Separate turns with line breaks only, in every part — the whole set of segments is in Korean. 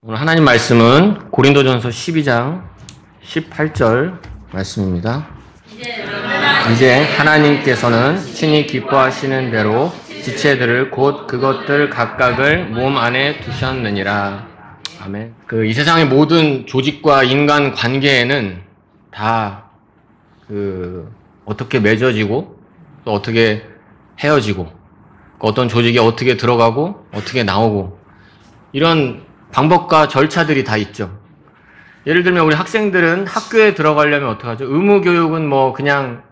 오늘 하나님 말씀은 고린도전서 12장 18절 말씀입니다. 이제 하나님께서는 친히 기뻐하시는 대로 지체들을 곧 그것들 각각을 몸 안에 두셨느니라. 아멘. 이 세상의 모든 조직과 인간 관계에는 다 어떻게 맺어지고 또 어떻게 헤어지고 어떤 조직에 어떻게 들어가고 어떻게 나오고 이런 방법과 절차들이 다 있죠. 예를 들면 우리 학생들은 학교에 들어가려면 어떡하죠? 의무교육은 그냥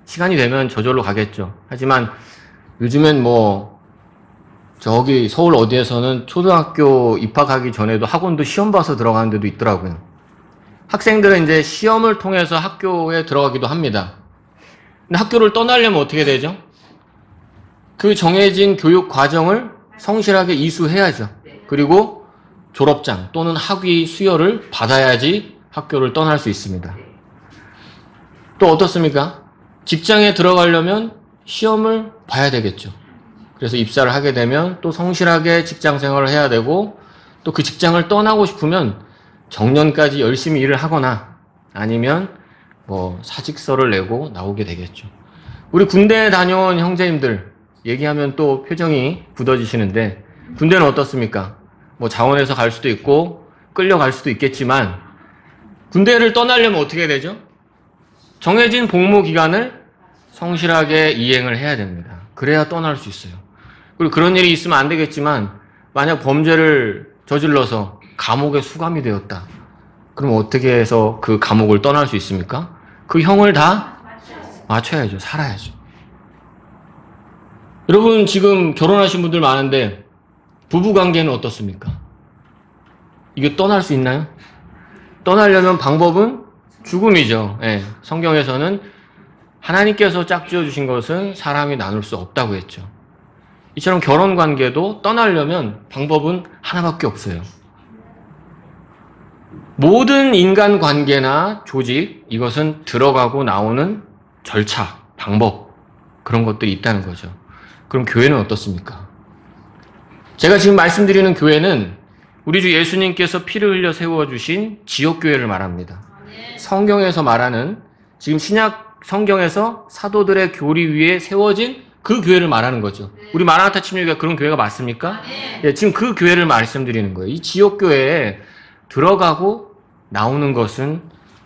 시간이 되면 저절로 가겠죠. 하지만 요즘엔 저기 서울 어디에서는 초등학교 입학하기 전에도 학원도 시험 봐서 들어가는 데도 있더라고요. 학생들은 이제 시험을 통해서 학교에 들어가기도 합니다. 근데 학교를 떠나려면 어떻게 되죠? 그 정해진 교육 과정을 성실하게 이수해야죠. 그리고 졸업장 또는 학위 수여를 받아야지 학교를 떠날 수 있습니다. 또 어떻습니까? 직장에 들어가려면 시험을 봐야 되겠죠. 그래서 입사를 하게 되면 또 성실하게 직장 생활을 해야 되고 또 그 직장을 떠나고 싶으면 정년까지 열심히 일을 하거나 아니면 사직서를 내고 나오게 되겠죠. 우리 군대에 다녀온 형제님들 얘기하면 또 표정이 굳어지시는데 군대는 어떻습니까? 자원에서 갈 수도 있고 끌려갈 수도 있겠지만 군대를 떠나려면 어떻게 되죠? 정해진 복무 기간을 성실하게 이행을 해야 됩니다. 그래야 떠날 수 있어요. 그리고 그런 일이 있으면 안 되겠지만 만약 범죄를 저질러서 감옥에 수감이 되었다. 그럼 어떻게 해서 그 감옥을 떠날 수 있습니까? 그 형을 다 맞춰야죠. 살아야죠. 여러분 지금 결혼하신 분들 많은데 부부관계는 어떻습니까? 이게 떠날 수 있나요? 떠나려면 방법은 죽음이죠. 성경에서는 하나님께서 짝지어 주신 것은 사람이 나눌 수 없다고 했죠. 이처럼 결혼관계도 떠나려면 방법은 하나밖에 없어요. 모든 인간관계나 조직, 이것은 들어가고 나오는 절차, 방법, 그런 것들이 있다는 거죠. 그럼 교회는 어떻습니까? 제가 지금 말씀드리는 교회는 우리 주 예수님께서 피를 흘려 세워주신 지역교회를 말합니다. 성경에서 말하는 지금 신약 성경에서 사도들의 교리 위에 세워진 그 교회를 말하는 거죠. 우리 마라나타 침례교회가 그런 교회가 맞습니까? 지금 그 교회를 말씀드리는 거예요. 이 지역교회에 들어가고 나오는 것은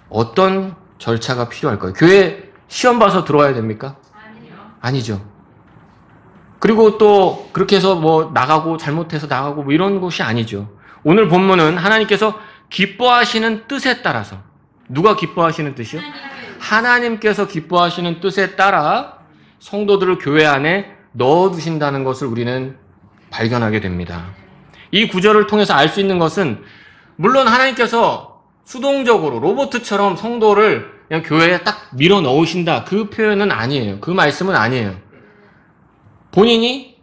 어떤 절차가 필요할까요? 교회 시험 봐서 들어와야 됩니까? 아니죠. 그리고 또 그렇게 해서 나가고 잘못해서 나가고 이런 것이 아니죠. 오늘 본문은 하나님께서 기뻐하시는 뜻에 따라서, 누가 기뻐하시는 뜻이요? 하나님께서 기뻐하시는 뜻에 따라 성도들을 교회 안에 넣어두신다는 것을 우리는 발견하게 됩니다. 이 구절을 통해서 알 수 있는 것은 물론 하나님께서 수동적으로 로봇처럼 성도를 그냥 교회에 딱 밀어 넣으신다, 그 표현은 아니에요. 그 말씀은 아니에요. 본인이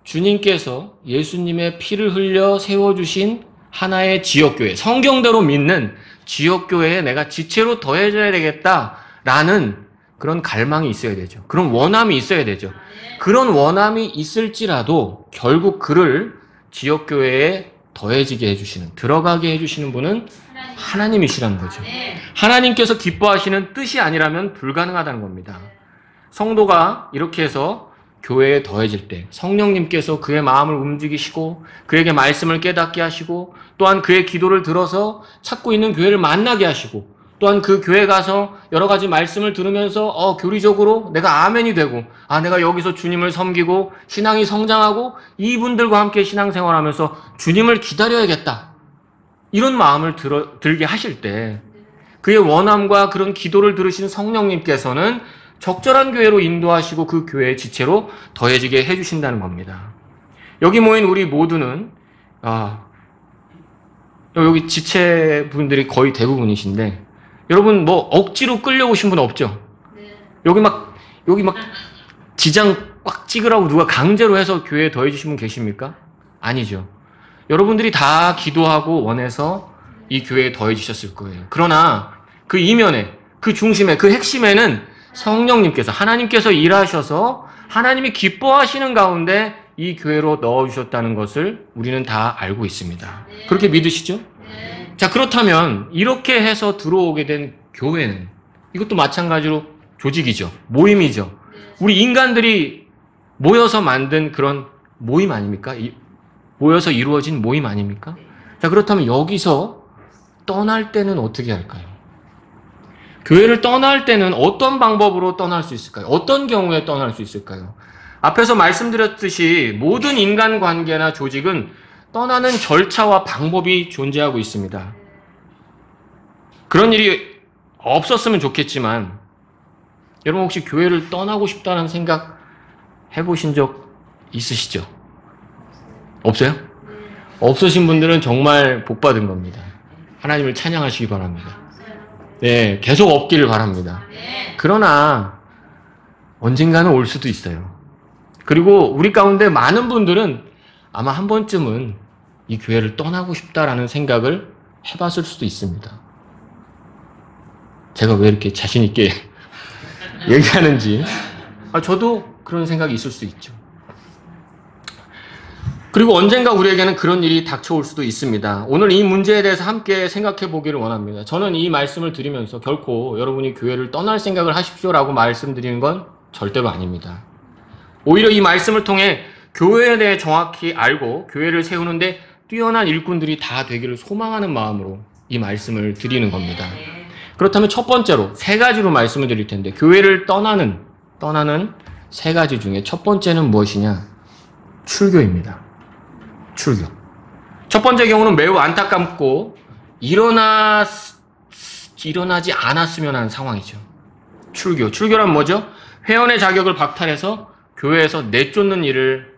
주님께서 예수님의 피를 흘려 세워주신 하나의 지역교회, 성경대로 믿는 지역교회에 내가 지체로 더해져야 되겠다라는 그런 갈망이 있어야 되죠. 그런 원함이 있어야 되죠. 그런 원함이 있을지라도 결국 그를 지역교회에 더해지게 해주시는, 들어가게 해주시는 분은 하나님이시라는 거죠. 하나님께서 기뻐하시는 뜻이 아니라면 불가능하다는 겁니다. 성도가 이렇게 해서 교회에 더해질 때 성령님께서 그의 마음을 움직이시고 그에게 말씀을 깨닫게 하시고 또한 그의 기도를 들어서 찾고 있는 교회를 만나게 하시고 또한 그 교회 가서 여러 가지 말씀을 들으면서 교리적으로 내가 아멘이 되고 내가 여기서 주님을 섬기고 신앙이 성장하고 이분들과 함께 신앙생활하면서 주님을 기다려야겠다. 이런 마음을 들게 하실 때 그의 원함과 그런 기도를 들으신 성령님께서는 적절한 교회로 인도하시고 그 교회의 지체로 더해지게 해주신다는 겁니다. 여기 모인 우리 모두는 여기 지체분들이 거의 대부분이신데 여러분 억지로 끌려오신 분 없죠? 여기 막 지장 꽉 찍으라고 누가 강제로 해서 교회에 더해주신 분 계십니까? 아니죠. 여러분들이 다 기도하고 원해서 이 교회에 더해주셨을 거예요. 그러나 그 이면에, 그 중심에, 그 핵심에는 성령님께서, 하나님께서 일하셔서 하나님이 기뻐하시는 가운데 이 교회로 넣어주셨다는 것을 우리는 다 알고 있습니다. 그렇게 믿으시죠? 자, 그렇다면 이렇게 해서 들어오게 된 교회는 이것도 마찬가지로 조직이죠. 모임이죠. 우리 인간들이 모여서 만든 그런 모임 아닙니까? 모여서 이루어진 모임 아닙니까? 자, 그렇다면 여기서 떠날 때는 어떻게 할까요? 교회를 떠날 때는 어떤 방법으로 떠날 수 있을까요? 어떤 경우에 떠날 수 있을까요? 앞에서 말씀드렸듯이 모든 인간관계나 조직은 떠나는 절차와 방법이 존재하고 있습니다. 그런 일이 없었으면 좋겠지만 여러분 혹시 교회를 떠나고 싶다는 생각 해보신 적 있으시죠? 없어요? 없으신 분들은 정말 복받은 겁니다. 하나님을 찬양하시기 바랍니다. 네, 계속 없기를 바랍니다. 그러나 언젠가는 올 수도 있어요. 그리고 우리 가운데 많은 분들은 아마 한 번쯤은 이 교회를 떠나고 싶다라는 생각을 해봤을 수도 있습니다. 제가 왜 이렇게 자신 있게 얘기하는지 저도 그런 생각이 있을 수 있죠. 그리고 언젠가 우리에게는 그런 일이 닥쳐올 수도 있습니다. 오늘 이 문제에 대해서 함께 생각해 보기를 원합니다. 저는 이 말씀을 드리면서 결코 여러분이 교회를 떠날 생각을 하십시오라고 말씀드리는 건 절대로 아닙니다. 오히려 이 말씀을 통해 교회에 대해 정확히 알고 교회를 세우는데 뛰어난 일꾼들이 다 되기를 소망하는 마음으로 이 말씀을 드리는 겁니다. 그렇다면 첫 번째로 세 가지로 말씀을 드릴 텐데 교회를 떠나는 세 가지 중에 첫 번째는 무엇이냐? 출교입니다. 출교. 첫 번째 경우는 매우 안타깝고 일어나지 않았으면 하는 상황이죠. 출교. 출교란 뭐죠? 회원의 자격을 박탈해서 교회에서 내쫓는 일을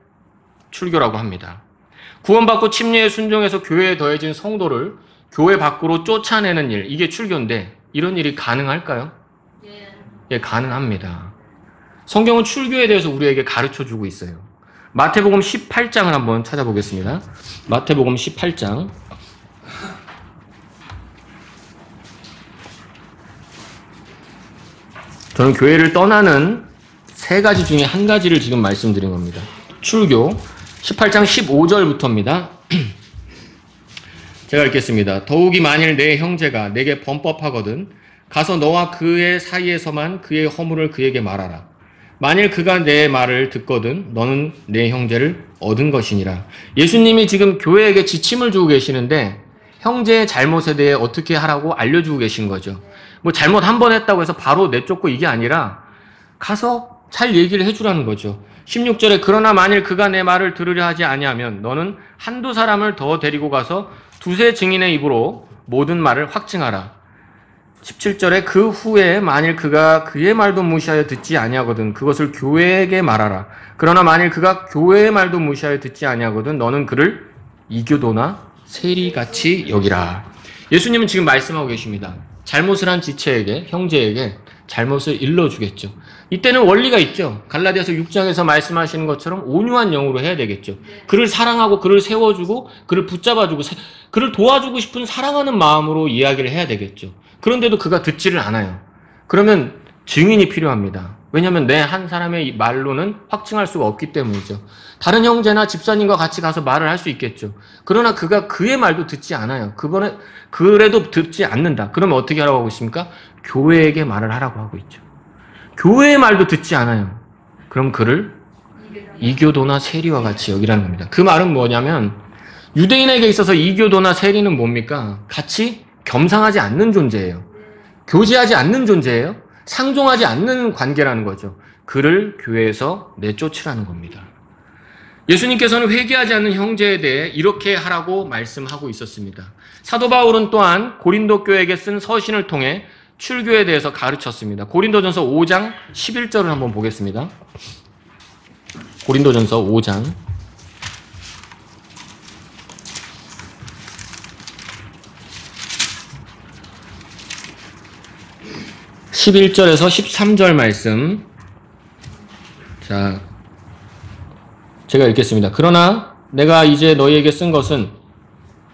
출교라고 합니다. 구원받고 침례에 순종해서 교회에 더해진 성도를 교회 밖으로 쫓아내는 일, 이게 출교인데 이런 일이 가능할까요? 예, 가능합니다. 성경은 출교에 대해서 우리에게 가르쳐주고 있어요. 마태복음 18장을 한번 찾아보겠습니다. 마태복음 18장. 저는 교회를 떠나는 세 가지 중에 한 가지를 지금 말씀드린 겁니다. 출교 18장 15절부터입니다. 제가 읽겠습니다. 더욱이 만일 내 형제가 내게 범법하거든 가서 너와 그의 사이에서만 그의 허물을 그에게 말하라. 만일 그가 내 말을 듣거든 너는 내 형제를 얻은 것이니라. 예수님이 지금 교회에게 지침을 주고 계시는데 형제의 잘못에 대해 어떻게 하라고 알려주고 계신 거죠. 뭐 잘못 한 번 했다고 해서 바로 내쫓고 이게 아니라 가서 잘 얘기를 해주라는 거죠. 16절에 그러나 만일 그가 내 말을 들으려 하지 아니하면 너는 한두 사람을 더 데리고 가서 두세 증인의 입으로 모든 말을 확증하라. 17절에 그 후에 만일 그가 그의 말도 무시하여 듣지 아니하거든 그것을 교회에게 말하라. 그러나 만일 그가 교회의 말도 무시하여 듣지 아니하거든 너는 그를 이교도나 세리같이 여기라. 예수님은 지금 말씀하고 계십니다. 잘못을 한 지체에게, 형제에게 잘못을 일러주겠죠. 이때는 원리가 있죠. 갈라디아서 6장에서 말씀하시는 것처럼 온유한 영으로 해야 되겠죠. 그를 사랑하고 그를 세워주고 그를 붙잡아주고 그를 도와주고 싶은 사랑하는 마음으로 이야기를 해야 되겠죠. 그런데도 그가 듣지를 않아요. 그러면 증인이 필요합니다. 왜냐하면 내 한 사람의 말로는 확증할 수가 없기 때문이죠. 다른 형제나 집사님과 같이 가서 말을 할 수 있겠죠. 그러나 그가 그의 말도 듣지 않아요. 그래도 듣지 않는다. 그러면 어떻게 하라고 하고 있습니까? 교회에게 말을 하라고 하고 있죠. 교회의 말도 듣지 않아요. 그럼 그를 이교도나 세리와 같이 여기라는 겁니다. 그 말은 뭐냐면 유대인에게 있어서 이교도나 세리는 뭡니까? 같이 겸상하지 않는 존재예요. 교제하지 않는 존재예요. 상종하지 않는 관계라는 거죠. 그를 교회에서 내쫓으라는 겁니다. 예수님께서는 회개하지 않는 형제에 대해 이렇게 하라고 말씀하고 있었습니다. 사도 바울은 또한 고린도 교회에게 쓴 서신을 통해 출교에 대해서 가르쳤습니다. 고린도전서 5장 11절을 한번 보겠습니다. 고린도전서 5장 11절에서 13절 말씀. 자, 제가 읽겠습니다. 그러나 내가 이제 너희에게 쓴 것은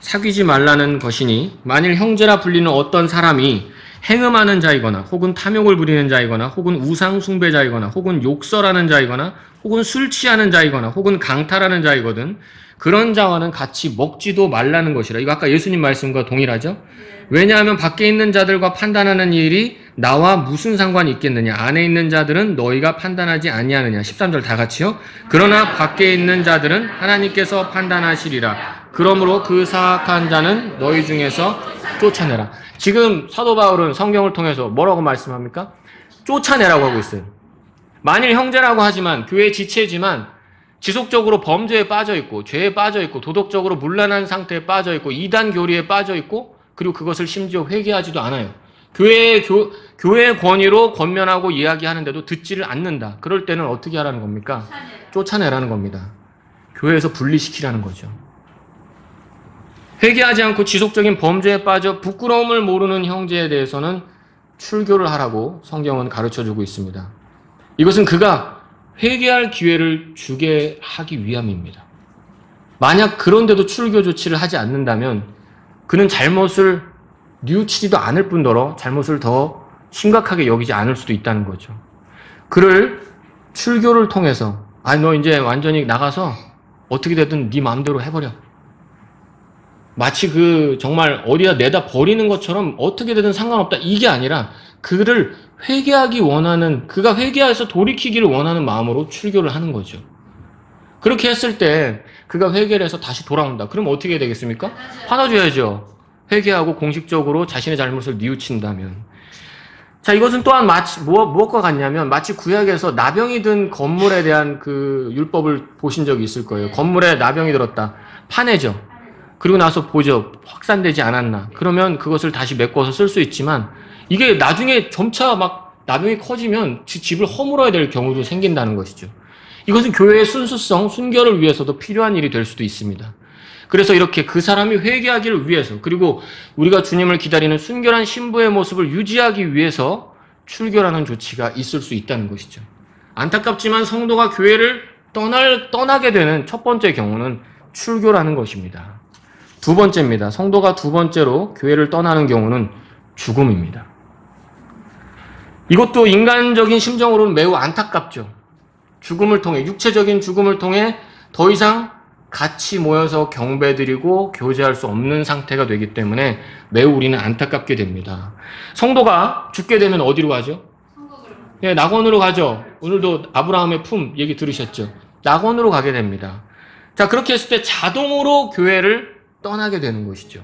사귀지 말라는 것이니 만일 형제라 불리는 어떤 사람이 행음하는 자이거나 혹은 탐욕을 부리는 자이거나 혹은 우상 숭배자이거나 혹은 욕설하는 자이거나 혹은 술 취하는 자이거나 혹은 강탈하는 자이거든 그런 자와는 같이 먹지도 말라는 것이라. 이거 아까 예수님 말씀과 동일하죠? 왜냐하면 밖에 있는 자들과 판단하는 일이 나와 무슨 상관이 있겠느냐. 안에 있는 자들은 너희가 판단하지 아니하느냐. 13절 다 같이요. 그러나 밖에 있는 자들은 하나님께서 판단하시리라. 그러므로 그 사악한 자는 너희 중에서 쫓아내라. 지금 사도 바울은 성경을 통해서 뭐라고 말씀합니까? 쫓아내라고 하고 있어요. 만일 형제라고 하지만 교회 지체지만 지속적으로 범죄에 빠져 있고 죄에 빠져 있고 도덕적으로 문란한 상태에 빠져 있고 이단 교리에 빠져 있고 그리고 그것을 심지어 회개하지도 않아요. 교회의 권위로 권면하고 이야기하는데도 듣지를 않는다. 그럴 때는 어떻게 하라는 겁니까? 쫓아내라는 겁니다. 교회에서 분리시키라는 거죠. 회개하지 않고 지속적인 범죄에 빠져 부끄러움을 모르는 형제에 대해서는 출교를 하라고 성경은 가르쳐주고 있습니다. 이것은 그가 회개할 기회를 주게 하기 위함입니다. 만약 그런데도 출교 조치를 하지 않는다면 그는 잘못을 뉘우치지도 않을 뿐더러 잘못을 더 심각하게 여기지 않을 수도 있다는 거죠. 그를 출교를 통해서 너 이제 완전히 나가서 어떻게 되든 네 마음대로 해버려. 마치 정말 어디다 내다 버리는 것처럼 어떻게 되든 상관없다. 이게 아니라 그를 회개하기 원하는, 그가 회개해서 돌이키기를 원하는 마음으로 출교를 하는 거죠. 그렇게 했을 때 그가 회개를 해서 다시 돌아온다. 그럼 어떻게 해야 되겠습니까? 받아줘야죠. 회개하고 공식적으로 자신의 잘못을 뉘우친다면. 자, 이것은 또한 마치 무엇과 같냐면 마치 구약에서 나병이 든 건물에 대한 그 율법을 보신 적이 있을 거예요. 건물에 나병이 들었다. 파내죠. 그리고 나서 보죠. 확산되지 않았나. 그러면 그것을 다시 메꿔서 쓸 수 있지만 이게 나중에 점차 막 나병이 커지면 집을 허물어야 될 경우도 생긴다는 것이죠. 이것은 교회의 순수성, 순결을 위해서도 필요한 일이 될 수도 있습니다. 그래서 이렇게 그 사람이 회개하기를 위해서 그리고 우리가 주님을 기다리는 순결한 신부의 모습을 유지하기 위해서 출교라는 조치가 있을 수 있다는 것이죠. 안타깝지만 성도가 교회를 떠나게 되는 첫 번째 경우는 출교라는 것입니다. 두 번째입니다. 성도가 두 번째로 교회를 떠나는 경우는 죽음입니다. 이것도 인간적인 심정으로는 매우 안타깝죠. 죽음을 통해, 육체적인 죽음을 통해 더 이상 같이 모여서 경배드리고 교제할 수 없는 상태가 되기 때문에 매우 우리는 안타깝게 됩니다. 성도가 죽게 되면 어디로 가죠? 네, 낙원으로 가죠. 오늘도 아브라함의 품 얘기 들으셨죠? 낙원으로 가게 됩니다. 자, 그렇게 했을 때 자동으로 교회를 떠나게 되는 것이죠.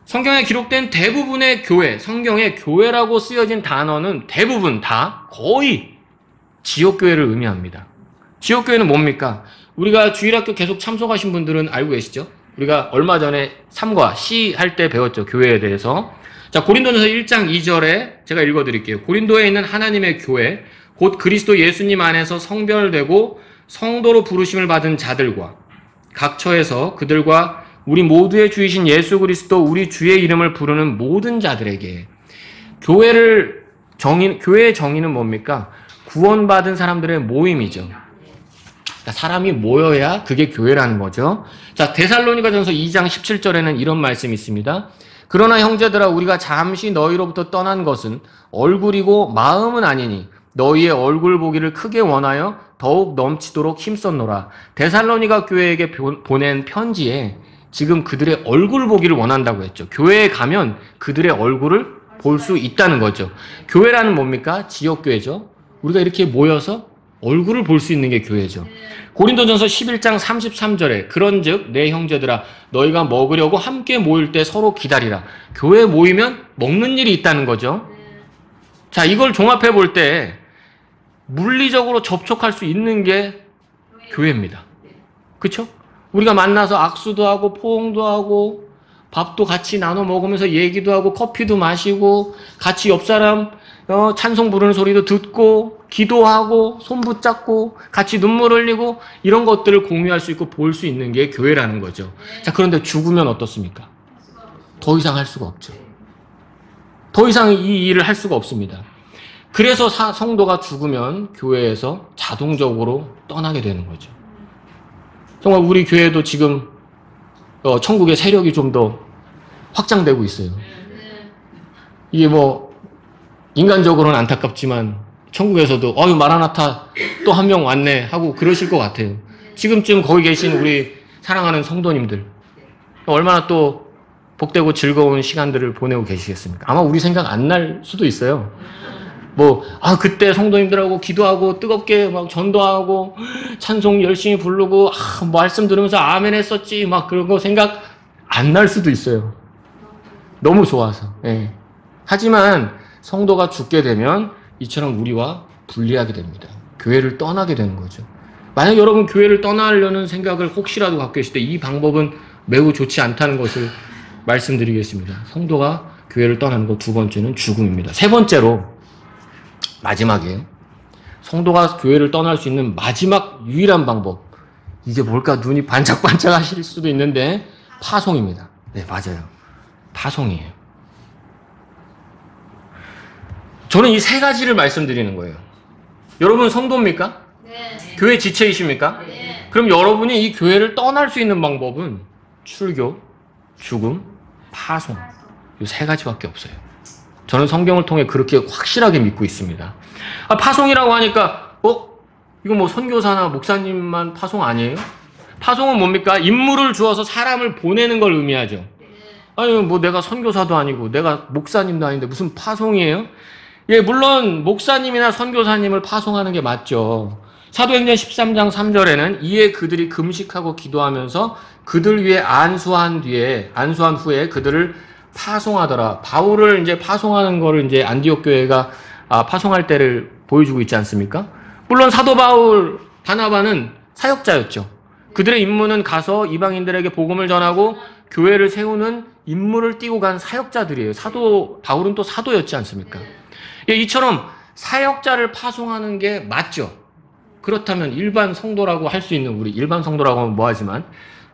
성경에 기록된 대부분의 교회, 성경에 교회라고 쓰여진 단어는 대부분 다 거의 지역교회를 의미합니다. 지역교회는 뭡니까? 우리가 주일학교 계속 참석하신 분들은 알고 계시죠? 우리가 얼마 전에 3과 시 할 때 배웠죠. 교회에 대해서. 자, 고린도전서 1장 2절에 제가 읽어드릴게요. 고린도에 있는 하나님의 교회, 곧 그리스도 예수님 안에서 성별되고 성도로 부르심을 받은 자들과 각 처에서 그들과 우리 모두의 주이신 예수 그리스도 우리 주의 이름을 부르는 모든 자들에게 교회의 정의는 뭡니까? 구원받은 사람들의 모임이죠. 사람이 모여야 그게 교회라는 거죠. 자, 데살로니가전서 2장 17절에는 이런 말씀이 있습니다. 그러나 형제들아 우리가 잠시 너희로부터 떠난 것은 얼굴이고 마음은 아니니 너희의 얼굴 보기를 크게 원하여 더욱 넘치도록 힘썼노라. 데살로니가 교회에게 보낸 편지에 지금 그들의 얼굴 보기를 원한다고 했죠. 교회에 가면 그들의 얼굴을 볼 수 있다는 거죠. 교회라는 뭡니까? 지역교회죠. 우리가 이렇게 모여서 얼굴을 볼 수 있는 게 교회죠. 고린도전서 11장 33절에 그런즉 내 형제들아 너희가 먹으려고 함께 모일 때 서로 기다리라. 교회에 모이면 먹는 일이 있다는 거죠. 자, 이걸 종합해 볼 때 물리적으로 접촉할 수 있는 게 교회입니다. 그렇죠? 우리가 만나서 악수도 하고 포옹도 하고 밥도 같이 나눠 먹으면서 얘기도 하고 커피도 마시고 같이 옆 사람 찬송 부르는 소리도 듣고 기도하고 손 붙잡고 같이 눈물 흘리고 이런 것들을 공유할 수 있고 볼 수 있는 게 교회라는 거죠. 자, 그런데 죽으면 어떻습니까? 더 이상 할 수가 없죠. 더 이상 이 일을 할 수가 없습니다. 그래서 성도가 죽으면 교회에서 자동적으로 떠나게 되는 거죠. 정말 우리 교회도 지금 천국의 세력이 좀 더 확장되고 있어요. 이게 인간적으로는 안타깝지만 천국에서도 마라나타 또 한 명 왔네 하고 그러실 것 같아요. 지금쯤 거기 계신 우리 사랑하는 성도님들 얼마나 또 복되고 즐거운 시간들을 보내고 계시겠습니까? 아마 우리 생각 안 날 수도 있어요. 그때 성도님들하고 기도하고 뜨겁게 막 전도하고 찬송 열심히 부르고 말씀 들으면서 아멘 했었지 막 그런 거 생각 안 날 수도 있어요. 너무 좋아서. 예. 하지만 성도가 죽게 되면 이처럼 우리와 분리하게 됩니다. 교회를 떠나게 되는 거죠. 만약 여러분 교회를 떠나려는 생각을 혹시라도 갖고 계실 때 이 방법은 매우 좋지 않다는 것을 말씀드리겠습니다. 성도가 교회를 떠나는 것 두 번째는 죽음입니다. 세 번째로 마지막이에요. 성도가 교회를 떠날 수 있는 마지막 유일한 방법. 이게 뭘까 눈이 반짝반짝 하실 수도 있는데 파송입니다. 네, 맞아요. 파송이에요. 저는 이 세 가지를 말씀드리는 거예요. 여러분 성도입니까?
네.
교회 지체이십니까?
네.
그럼 여러분이 이 교회를 떠날 수 있는 방법은 출교, 죽음, 파송. 이 세 가지밖에 없어요. 저는 성경을 통해 그렇게 확실하게 믿고 있습니다. 파송이라고 하니까 이거 선교사나 목사님만 파송 아니에요? 파송은 뭡니까? 임무를 주어서 사람을 보내는 걸 의미하죠. 아니 내가 선교사도 아니고 내가 목사님도 아닌데 무슨 파송이에요? 예, 물론 목사님이나 선교사님을 파송하는 게 맞죠. 사도행전 13장 3절에는 이에 그들이 금식하고 기도하면서 그들 위에 안수한 후에 그들을 파송하더라. 바울을 이제 파송하는 거를 이제 안디옥 교회가 파송할 때를 보여주고 있지 않습니까? 물론 사도 바울, 바나바는 사역자였죠. 그들의 임무는 가서 이방인들에게 복음을 전하고 교회를 세우는 임무를 띠고 간 사역자들이에요. 사도 바울은 또 사도였지 않습니까? 예, 이처럼 사역자를 파송하는 게 맞죠. 그렇다면 일반 성도라고 할 수 있는 우리 일반 성도라고 하면 뭐하지만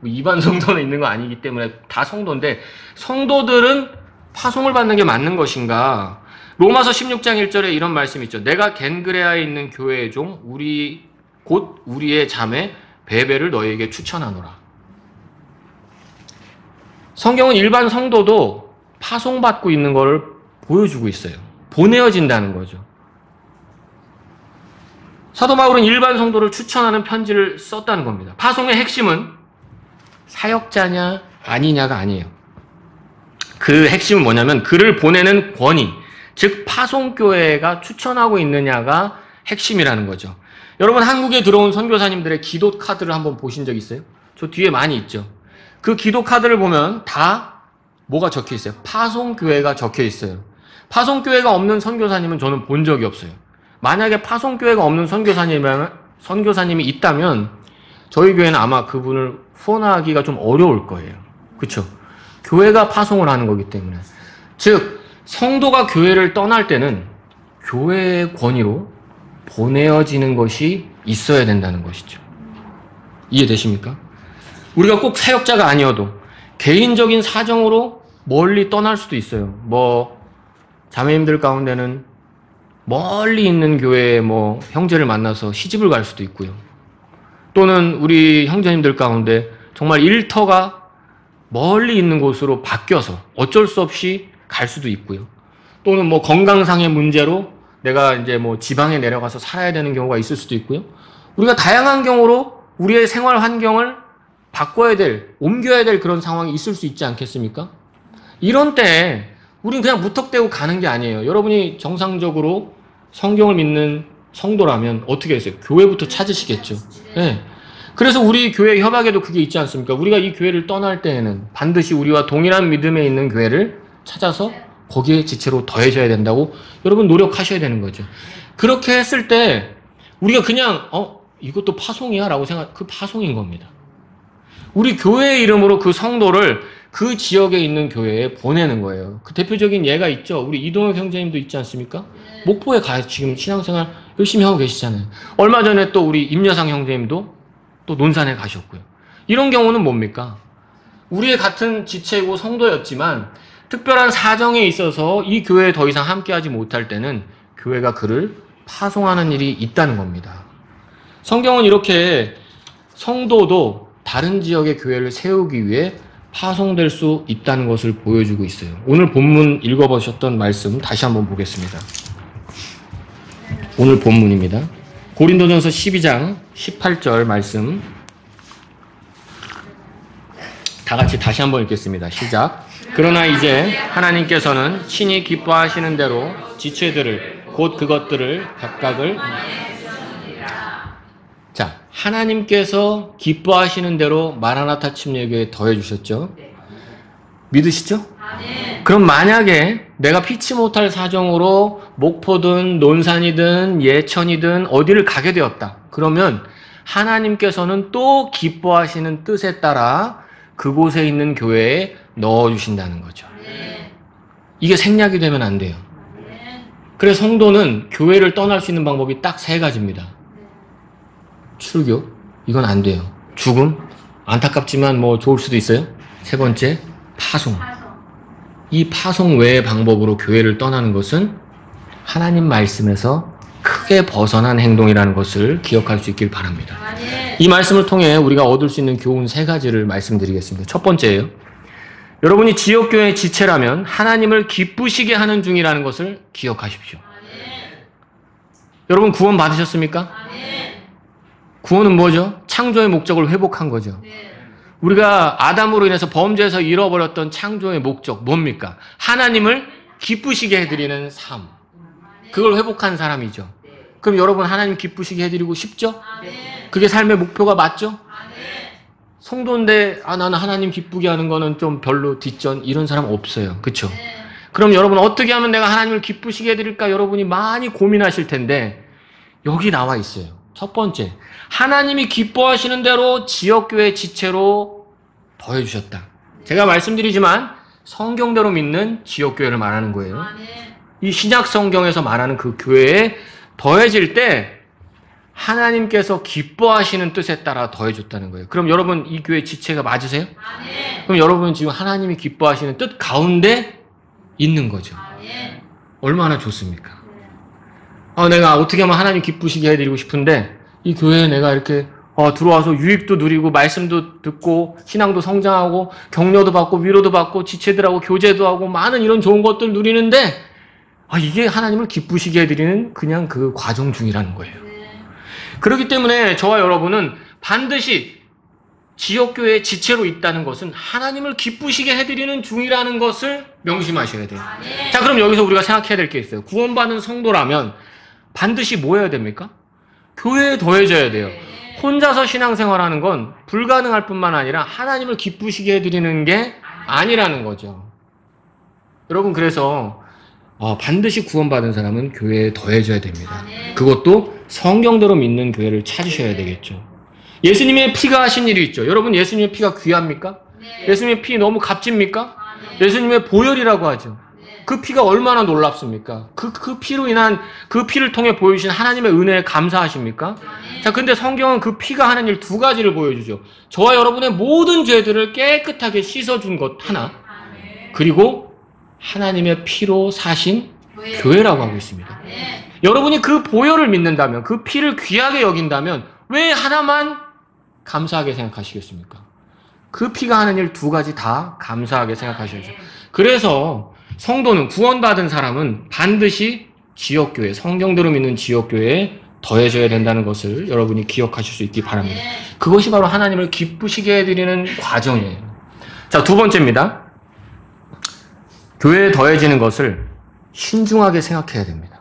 일반 성도는 있는 거 아니기 때문에 다 성도인데 성도들은 파송을 받는 게 맞는 것인가? 로마서 16장 1절에 이런 말씀이 있죠. 내가 겐그레아에 있는 교회의 종 곧 우리의 자매 베베를 너희에게 추천하노라. 성경은 일반 성도도 파송받고 있는 것을 보여주고 있어요. 보내어진다는 거죠. 사도 바울은 일반 성도를 추천하는 편지를 썼다는 겁니다. 파송의 핵심은 사역자냐 아니냐가 아니에요. 그 핵심은 뭐냐면 그를 보내는 권위, 즉 파송교회가 추천하고 있느냐가 핵심이라는 거죠. 여러분 한국에 들어온 선교사님들의 기도 카드를 한번 보신 적 있어요? 저 뒤에 많이 있죠. 그 기도 카드를 보면 다 뭐가 적혀 있어요? 파송교회가 적혀 있어요. 파송교회가 없는 선교사님은 저는 본 적이 없어요. 만약에 파송교회가 없는 선교사님이 있다면 저희 교회는 아마 그분을 후원하기가 좀 어려울 거예요. 그렇죠? 교회가 파송을 하는 거기 때문에. 즉 성도가 교회를 떠날 때는 교회의 권위로 보내어지는 것이 있어야 된다는 것이죠. 이해되십니까? 우리가 꼭 사역자가 아니어도 개인적인 사정으로 멀리 떠날 수도 있어요. 자매님들 가운데는 멀리 있는 교회에 형제를 만나서 시집을 갈 수도 있고요. 또는 우리 형제님들 가운데 정말 일터가 멀리 있는 곳으로 바뀌어서 어쩔 수 없이 갈 수도 있고요. 또는 건강상의 문제로 내가 이제 지방에 내려가서 살아야 되는 경우가 있을 수도 있고요. 우리가 다양한 경우로 우리의 생활 환경을 옮겨야 될 그런 상황이 있을 수 있지 않겠습니까? 이런 때에 우리는 그냥 무턱대고 가는 게 아니에요. 여러분이 정상적으로 성경을 믿는 성도라면 어떻게 했어요? 교회부터 찾으시겠죠. 네. 그래서 우리 교회 협약에도 그게 있지 않습니까? 우리가 이 교회를 떠날 때에는 반드시 우리와 동일한 믿음에 있는 교회를 찾아서 거기에 지체로 더해져야 된다고 여러분 노력하셔야 되는 거죠. 그렇게 했을 때 우리가 그냥 이것도 파송이야 라고 그 파송인 겁니다. 우리 교회의 이름으로 그 성도를 그 지역에 있는 교회에 보내는 거예요. 그 대표적인 예가 있죠. 우리 이동혁 형제님도 있지 않습니까? 목포에 지금 신앙생활 열심히 하고 계시잖아요. 얼마 전에 또 우리 임여상 형제님도 또 논산에 가셨고요. 이런 경우는 뭡니까? 우리의 같은 지체고 성도였지만 특별한 사정에 있어서 이 교회에 더 이상 함께하지 못할 때는 교회가 그를 파송하는 일이 있다는 겁니다. 성경은 이렇게 성도도 다른 지역의 교회를 세우기 위해 파송될 수 있다는 것을 보여주고 있어요. 오늘 본문 읽어보셨던 말씀 다시 한번 보겠습니다. 오늘 본문입니다. 고린도전서 12장 18절 말씀 다 같이 다시 한번 읽겠습니다. 시작. 그러나 이제 하나님께서는 친히 기뻐하시는 대로 지체들을 곧 그것들을 각각을 자, 하나님께서 기뻐하시는 대로 마라나타 침례교회에 더해 주셨죠. 믿으시죠? 그럼 만약에 내가 피치 못할 사정으로 목포든 논산이든 예천이든 어디를 가게 되었다. 그러면 하나님께서는 또 기뻐하시는 뜻에 따라 그곳에 있는 교회에 넣어주신다는 거죠. 이게 생략이 되면 안 돼요. 그래서 성도는 교회를 떠날 수 있는 방법이 딱 세 가지입니다. 출교? 이건 안 돼요. 죽음? 안타깝지만 뭐 좋을 수도 있어요. 세 번째, 파송. 이 파송 외의 방법으로 교회를 떠나는 것은 하나님 말씀에서 크게 벗어난 행동이라는 것을 기억할 수 있길 바랍니다. 이 말씀을 통해 우리가 얻을 수 있는 교훈 세 가지를 말씀드리겠습니다. 첫 번째예요. 여러분이 지역교회의 지체라면 하나님을 기쁘시게 하는 중이라는 것을 기억하십시오. 여러분 구원 받으셨습니까? 구원은 뭐죠? 창조의 목적을 회복한 거죠. 우리가 아담으로 인해서 범죄에서 잃어버렸던 창조의 목적 뭡니까? 하나님을 기쁘시게 해드리는 삶. 그걸 회복한 사람이죠. 그럼 여러분 하나님 기쁘시게 해드리고 싶죠? 그게 삶의 목표가 맞죠? 성도인데 나는 하나님 기쁘게 하는 거는 좀 별로 뒷전 이런 사람 없어요. 그렇죠? 그럼 여러분 어떻게 하면 내가 하나님을 기쁘시게 해드릴까? 여러분이 많이 고민하실 텐데 여기 나와 있어요. 첫 번째, 하나님이 기뻐하시는 대로 지역교회 지체로 더해주셨다. 제가 말씀드리지만 성경대로 믿는 지역교회를 말하는 거예요. 이 신약 성경에서 말하는 그 교회에 더해질 때 하나님께서 기뻐하시는 뜻에 따라 더해줬다는 거예요. 그럼 여러분 이 교회 지체가 맞으세요? 그럼 여러분은 지금 하나님이 기뻐하시는 뜻 가운데 있는 거죠. 얼마나 좋습니까? 내가 어떻게 하면 하나님 기쁘시게 해드리고 싶은데 이 교회에 내가 이렇게 들어와서 유익도 누리고 말씀도 듣고 신앙도 성장하고 격려도 받고 위로도 받고 지체들하고 교제도 하고 많은 이런 좋은 것들 누리는데 이게 하나님을 기쁘시게 해드리는 그냥 그 과정 중이라는 거예요. 그렇기 때문에 저와 여러분은 반드시 지역교회의 지체로 있다는 것은 하나님을 기쁘시게 해드리는 중이라는 것을 명심하셔야 돼요. 자, 그럼 여기서 우리가 생각해야 될 게 있어요. 구원받은 성도라면 반드시 뭐 해야 됩니까? 교회에 더해져야 돼요. 혼자서 신앙생활하는 건 불가능할 뿐만 아니라 하나님을 기쁘시게 해드리는 게 아니라는 거죠. 여러분 그래서 반드시 구원받은 사람은 교회에 더해져야 됩니다. 그것도 성경대로 믿는 교회를 찾으셔야 되겠죠. 예수님의 피가 하신 일이 있죠. 여러분 예수님의 피가 귀합니까? 예수님의 피 너무 값집니까? 예수님의 보혈이라고 하죠. 그 피가 얼마나 놀랍습니까? 그 피로 인한 그 피를 통해 보여주신 하나님의 은혜에 감사하십니까? 자, 근데 성경은 그 피가 하는 일 두 가지를 보여주죠. 저와 여러분의 모든 죄들을 깨끗하게 씻어준 것 하나, 그리고 하나님의 피로 사신 교회라고 하고 있습니다. 여러분이 그 보혈을 믿는다면, 그 피를 귀하게 여긴다면 왜 하나만 감사하게 생각하시겠습니까? 그 피가 하는 일 두 가지 다 감사하게 생각하셔야죠. 그래서 성도는 구원받은 사람은 반드시 지역교회, 성경대로 믿는 지역교회에 더해져야 된다는 것을 여러분이 기억하실 수 있기 바랍니다. 그것이 바로 하나님을 기쁘시게 해드리는 과정이에요. 자, 두 번째입니다. 교회에 더해지는 것을 신중하게 생각해야 됩니다.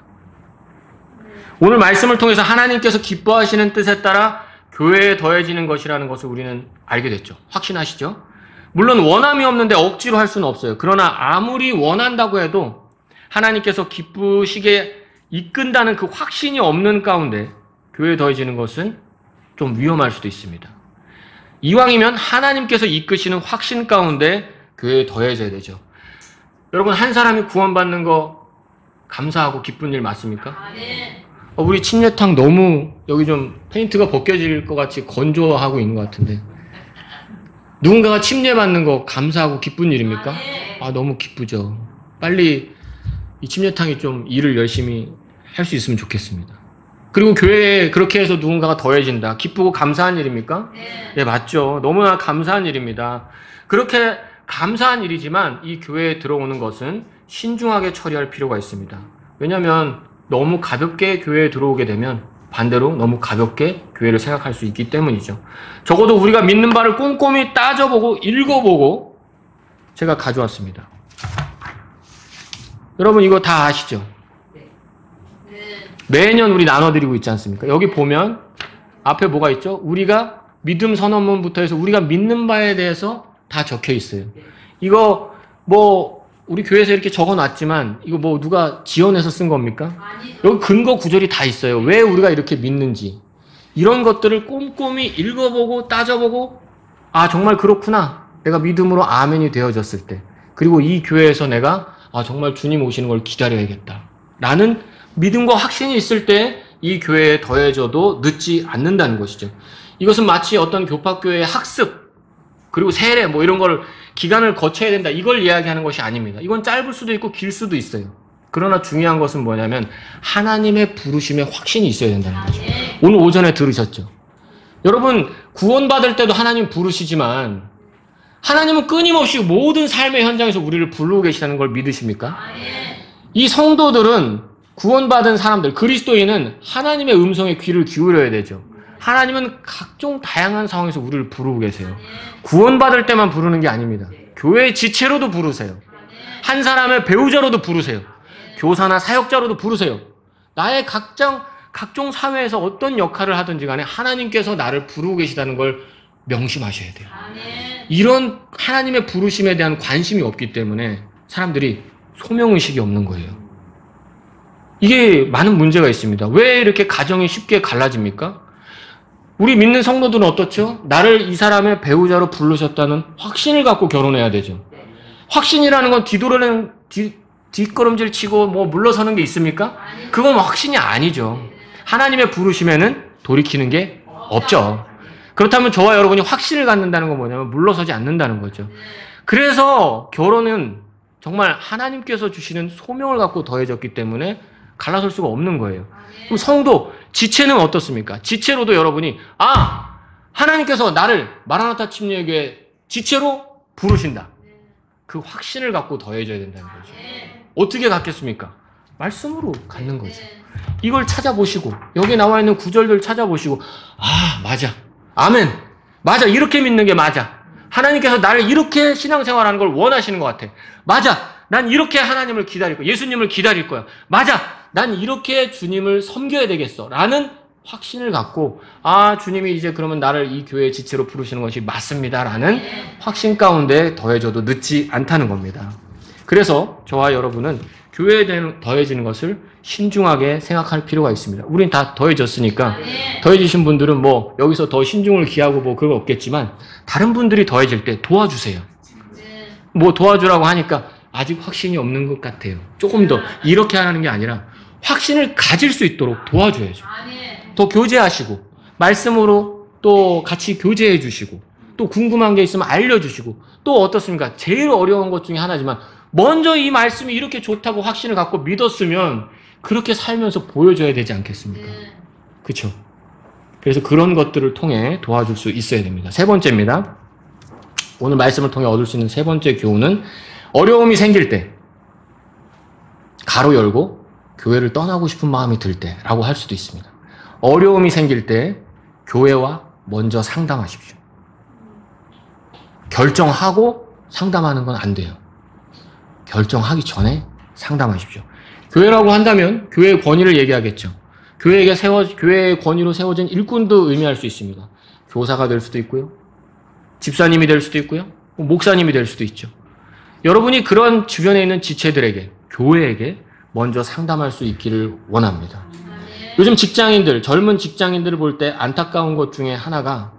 오늘 말씀을 통해서 하나님께서 기뻐하시는 뜻에 따라 교회에 더해지는 것이라는 것을 우리는 알게 됐죠. 확신하시죠? 물론 원함이 없는데 억지로 할 수는 없어요. 그러나 아무리 원한다고 해도 하나님께서 기쁘시게 이끈다는 그 확신이 없는 가운데 교회에 더해지는 것은 좀 위험할 수도 있습니다. 이왕이면 하나님께서 이끄시는 확신 가운데 교회에 더해져야 되죠. 여러분 한 사람이 구원받는 거 감사하고 기쁜 일 맞습니까? 우리 침례탕 너무 여기 좀 페인트가 벗겨질 것 같이 건조하고 있는 것 같은데 누군가가 침례받는 거 감사하고 기쁜 일입니까? 너무 기쁘죠. 빨리 이 침례탕이 좀 일을 열심히 할 수 있으면 좋겠습니다. 그리고 교회에 그렇게 해서 누군가가 더해진다. 기쁘고 감사한 일입니까? 네, 맞죠. 너무나 감사한 일입니다. 그렇게 감사한 일이지만 이 교회에 들어오는 것은 신중하게 처리할 필요가 있습니다. 왜냐하면 너무 가볍게 교회에 들어오게 되면 반대로 너무 가볍게 교회를 생각할 수 있기 때문이죠. 적어도 우리가 믿는 바를 꼼꼼히 따져보고 읽어보고 제가 가져왔습니다. 여러분 이거 다 아시죠? 매년 우리 나눠드리고 있지 않습니까? 여기 보면 앞에 뭐가 있죠? 우리가 믿음 선언문부터 해서 우리가 믿는 바에 대해서 다 적혀 있어요. 이거 뭐 우리 교회에서 이렇게 적어놨지만 이거 뭐 누가 지어내서 쓴 겁니까? 여기 근거 구절이 다 있어요. 왜 우리가 이렇게 믿는지. 이런 것들을 꼼꼼히 읽어보고 따져보고 아 정말 그렇구나. 내가 믿음으로 아멘이 되어졌을 때 그리고 이 교회에서 내가 아 정말 주님 오시는 걸 기다려야겠다. 라는 믿음과 확신이 있을 때 이 교회에 더해져도 늦지 않는다는 것이죠. 이것은 마치 어떤 교파교회의 학습 그리고 세례 뭐 이런 걸 기간을 거쳐야 된다. 이걸 이야기하는 것이 아닙니다. 이건 짧을 수도 있고 길 수도 있어요. 그러나 중요한 것은 뭐냐면 하나님의 부르심에 확신이 있어야 된다는 거죠. 오늘 오전에 들으셨죠? 여러분 구원받을 때도 하나님 부르시지만 하나님은 끊임없이 모든 삶의 현장에서 우리를 부르고 계시다는 걸 믿으십니까? 이 성도들은 구원받은 사람들, 그리스도인은 하나님의 음성에 귀를 기울여야 되죠. 하나님은 각종 다양한 상황에서 우리를 부르고 계세요. 구원받을 때만 부르는 게 아닙니다. 교회의 지체로도 부르세요. 한 사람의 배우자로도 부르세요. 교사나 사역자로도 부르세요. 나의 각종 사회에서 어떤 역할을 하든지 간에 하나님께서 나를 부르고 계시다는 걸 명심하셔야 돼요. 이런 하나님의 부르심에 대한 관심이 없기 때문에 사람들이 소명의식이 없는 거예요. 이게 많은 문제가 있습니다. 왜 이렇게 가정이 쉽게 갈라집니까? 우리 믿는 성도들은 어떻죠? 나를 이 사람의 배우자로 부르셨다는 확신을 갖고 결혼해야 되죠. 확신이라는 건 뒷걸음질 치고 뭐 물러서는 게 있습니까? 그건 확신이 아니죠. 하나님의 부르심에는 돌이키는 게 없죠. 그렇다면 저와 여러분이 확신을 갖는다는 건 뭐냐면 물러서지 않는다는 거죠. 그래서 결혼은 정말 하나님께서 주시는 소명을 갖고 더해졌기 때문에 갈라설 수가 없는 거예요. 그럼 성도, 지체는 어떻습니까? 지체로도 여러분이 하나님께서 나를 마라나타 침례교회 지체로 부르신다. 그 확신을 갖고 더해져야 된다는 거죠. 어떻게 갖겠습니까? 말씀으로 갖는 거죠. 이걸 찾아보시고 여기 나와 있는 구절들 찾아보시고 맞아. 아멘. 맞아. 이렇게 믿는 게 맞아. 하나님께서 나를 이렇게 신앙생활하는 걸 원하시는 것 같아. 맞아. 난 이렇게 하나님을 기다릴 거야. 예수님을 기다릴 거야. 맞아. 난 이렇게 주님을 섬겨야 되겠어. 라는 확신을 갖고 주님이 이제 그러면 나를 이 교회의 지체로 부르시는 것이 맞습니다. 라는 확신 가운데 더해져도 늦지 않다는 겁니다. 그래서 저와 여러분은 교회에 더해지는 것을 신중하게 생각할 필요가 있습니다. 우린 다 더해졌으니까 더해지신 분들은 뭐 여기서 더 신중을 기하고 뭐 그런 거 없겠지만 다른 분들이 더해질 때 도와주세요. 뭐 도와주라고 하니까 아직 확신이 없는 것 같아요. 조금 더 이렇게 하는 게 아니라 확신을 가질 수 있도록 도와줘야죠. 더 교제하시고 말씀으로 또 같이 교제해 주시고 또 궁금한 게 있으면 알려주시고 또 어떻습니까? 제일 어려운 것 중에 하나지만 먼저 이 말씀이 이렇게 좋다고 확신을 갖고 믿었으면 그렇게 살면서 보여줘야 되지 않겠습니까? 그렇죠? 그래서 그런 것들을 통해 도와줄 수 있어야 됩니다. 세 번째입니다. 오늘 말씀을 통해 얻을 수 있는 세 번째 교훈은 어려움이 생길 때 가로 열고 교회를 떠나고 싶은 마음이 들 때라고 할 수도 있습니다. 어려움이 생길 때 교회와 먼저 상담하십시오. 결정하고 상담하는 건 안 돼요. 결정하기 전에 상담하십시오. 교회라고 한다면 교회의 권위를 얘기하겠죠. 교회의 권위로 세워진 일꾼도 의미할 수 있습니다. 교사가 될 수도 있고요. 집사님이 될 수도 있고요. 목사님이 될 수도 있죠. 여러분이 그런 주변에 있는 지체들에게, 교회에게 먼저 상담할 수 있기를 원합니다. 요즘 젊은 직장인들을 볼 때 안타까운 것 중에 하나가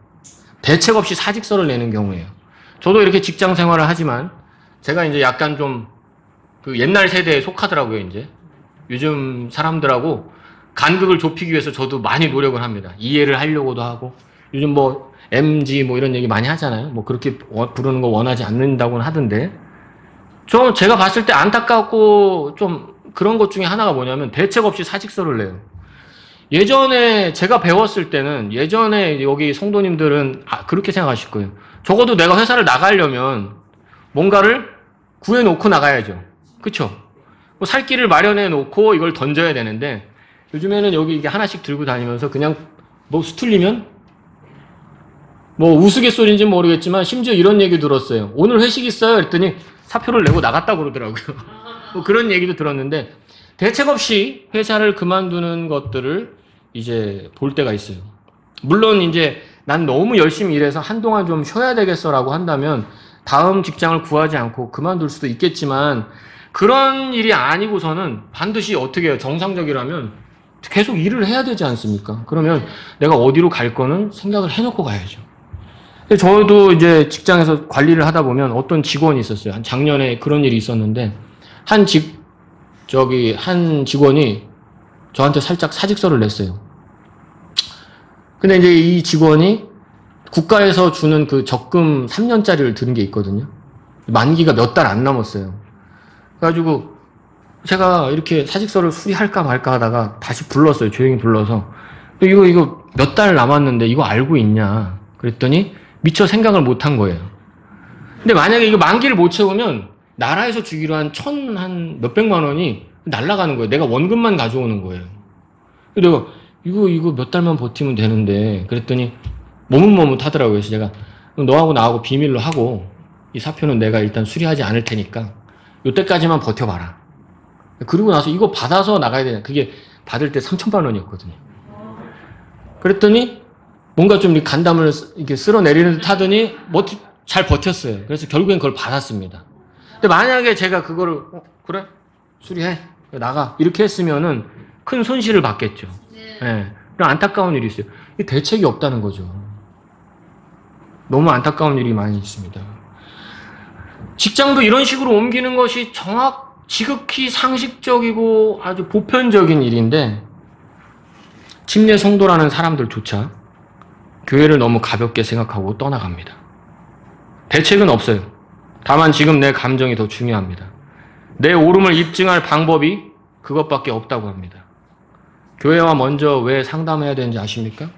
대책 없이 사직서를 내는 경우예요. 저도 이렇게 직장 생활을 하지만 제가 이제 약간 좀 그 옛날 세대에 속하더라고요, 이제. 요즘 사람들하고 간극을 좁히기 위해서 저도 많이 노력을 합니다. 이해를 하려고도 하고. 요즘 뭐 MG 뭐 이런 얘기 많이 하잖아요. 뭐 그렇게 부르는 거 원하지 않는다고는 하던데. 제가 봤을 때 안타깝고 좀 그런 것 중에 하나가 뭐냐면 대책 없이 사직서를 내요. 예전에 제가 배웠을 때는 예전에 여기 성도님들은 그렇게 생각하실 거예요. 적어도 내가 회사를 나가려면 뭔가를 구해놓고 나가야죠. 그쵸? 뭐 살 길을 마련해 놓고 이걸 던져야 되는데 요즘에는 여기 이게 하나씩 들고 다니면서 그냥 뭐 수틀리면 뭐 우스갯소리인지는 모르겠지만 심지어 이런 얘기 들었어요. 오늘 회식 있어요? 그랬더니 사표를 내고 나갔다고 그러더라고요. 뭐 그런 얘기도 들었는데 대책 없이 회사를 그만두는 것들을 이제 볼 때가 있어요. 물론 이제 난 너무 열심히 일해서 한동안 좀 쉬어야 되겠어라고 한다면 다음 직장을 구하지 않고 그만둘 수도 있겠지만 그런 일이 아니고서는 반드시 어떻게 해요? 정상적이라면 계속 일을 해야 되지 않습니까? 그러면 내가 어디로 갈 거는 생각을 해놓고 가야죠. 저도 이제 직장에서 관리를 하다 보면 어떤 직원이 있었어요. 한 작년에 그런 일이 있었는데 한 직원이 저한테 살짝 사직서를 냈어요. 근데 이제 이 직원이 국가에서 주는 그 적금 3년짜리를 드는 게 있거든요. 만기가 몇 달 안 남았어요. 그래가지고 제가 이렇게 사직서를 수리할까 말까 하다가 다시 불렀어요. 조용히 불러서. 이거 몇 달 남았는데 이거 알고 있냐. 그랬더니 미처 생각을 못 한 거예요. 근데 만약에 이거 만기를 못 채우면 나라에서 주기로 한 몇백만 원이 날아가는 거예요. 내가 원금만 가져오는 거예요. 내가 이거 몇 달만 버티면 되는데 그랬더니 머뭇머뭇하더라고요. 그래서 제가 너하고 나하고 비밀로 하고 이 사표는 내가 일단 수리하지 않을 테니까 요때까지만 버텨봐라. 그리고 나서 이거 받아서 나가야 되냐. 그게 받을 때 3천만 원이었거든요. 그랬더니 뭔가 좀 간담을 이렇게 쓸어내리는 듯 하더니 잘 버텼어요. 그래서 결국엔 그걸 받았습니다. 근데 만약에 제가 그거를 그래? 수리해. 나가. 이렇게 했으면은 큰 손실을 받겠죠. 네. 그런 안타까운 일이 있어요. 대책이 없다는 거죠. 너무 안타까운 일이 많이 있습니다. 직장도 이런 식으로 옮기는 것이 지극히 상식적이고 아주 보편적인 일인데 침례 성도라는 사람들조차 교회를 너무 가볍게 생각하고 떠나갑니다. 대책은 없어요. 다만 지금 내 감정이 더 중요합니다. 내 옳음을 입증할 방법이 그것밖에 없다고 합니다. 교회와 먼저 왜 상담해야 되는지 아십니까?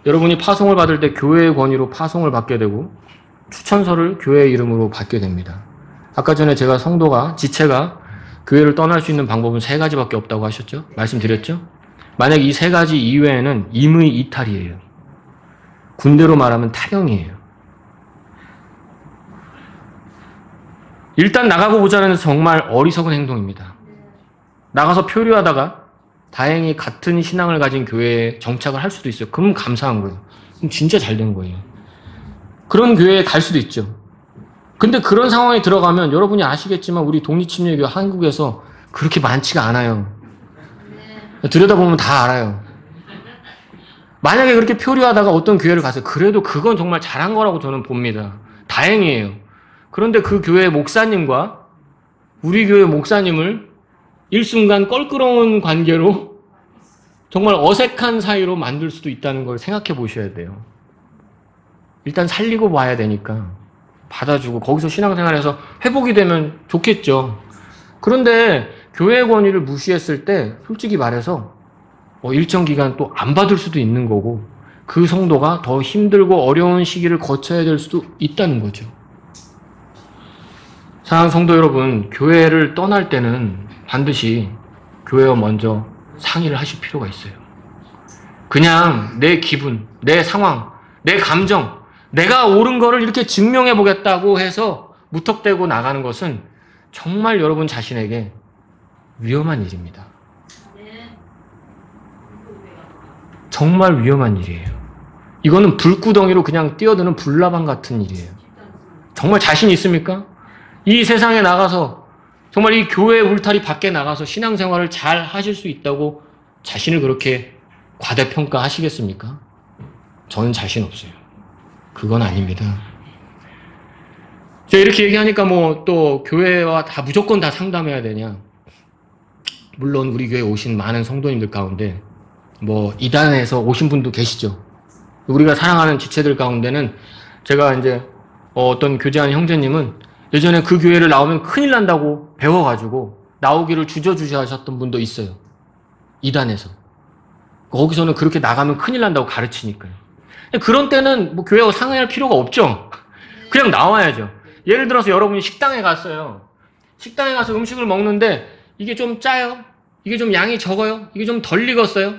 여러분이 파송을 받을 때 교회의 권위로 파송을 받게 되고 추천서를 교회의 이름으로 받게 됩니다. 아까 전에 제가 지체가 교회를 떠날 수 있는 방법은 3가지밖에 없다고 하셨죠? 말씀드렸죠? 만약 이 3가지 이외에는 임의 이탈이에요. 군대로 말하면 탈영이에요. 일단 나가고 보자는 정말 어리석은 행동입니다. 나가서 표류하다가 다행히 같은 신앙을 가진 교회에 정착을 할 수도 있어요. 그럼 감사한 거예요. 그럼 진짜 잘 된 거예요. 그런 교회에 갈 수도 있죠. 근데 그런 상황에 들어가면 여러분이 아시겠지만 우리 독립침례교회 한국에서 그렇게 많지가 않아요. 들여다보면 다 알아요. 만약에 그렇게 표류하다가 어떤 교회를 가서 그래도 그건 정말 잘한 거라고 저는 봅니다. 다행이에요. 그런데 그 교회 목사님과 우리 교회 목사님을 일순간 껄끄러운 관계로 정말 어색한 사이로 만들 수도 있다는 걸 생각해 보셔야 돼요. 일단 살리고 봐야 되니까 받아주고 거기서 신앙생활에서 회복이 되면 좋겠죠. 그런데 교회의 권위를 무시했을 때 솔직히 말해서 일정 기간 또 안 받을 수도 있는 거고 그 성도가 더 힘들고 어려운 시기를 거쳐야 될 수도 있다는 거죠. 사랑하는 성도 여러분, 교회를 떠날 때는 반드시 교회와 먼저 상의를 하실 필요가 있어요. 그냥 내 기분, 내 상황, 내 감정, 내가 옳은 거를 이렇게 증명해 보겠다고 해서 무턱대고 나가는 것은 정말 여러분 자신에게 위험한 일입니다. 정말 위험한 일이에요. 이거는 불구덩이로 그냥 뛰어드는 불나방 같은 일이에요. 정말 자신 있습니까? 이 세상에 나가서 정말 이 교회 울타리 밖에 나가서 신앙생활을 잘 하실 수 있다고 자신을 그렇게 과대평가하시겠습니까? 저는 자신 없어요. 그건 아닙니다. 제가 이렇게 얘기하니까 또 교회와 무조건 다 상담해야 되냐? 물론 우리 교회에 오신 많은 성도님들 가운데 이단에서 오신 분도 계시죠. 우리가 사랑하는 지체들 가운데는 제가 이제 어떤 교제하는 형제님은 예전에 그 교회를 나오면 큰일 난다고 배워가지고 나오기를 주저주저 하셨던 분도 있어요. 이단에서. 거기서는 그렇게 나가면 큰일 난다고 가르치니까요. 그런 때는 교회하고 상의할 필요가 없죠. 그냥 나와야죠. 예를 들어서 여러분이 식당에 갔어요. 식당에 가서 음식을 먹는데 이게 좀 짜요. 이게 좀 양이 적어요? 이게 좀 덜 익었어요?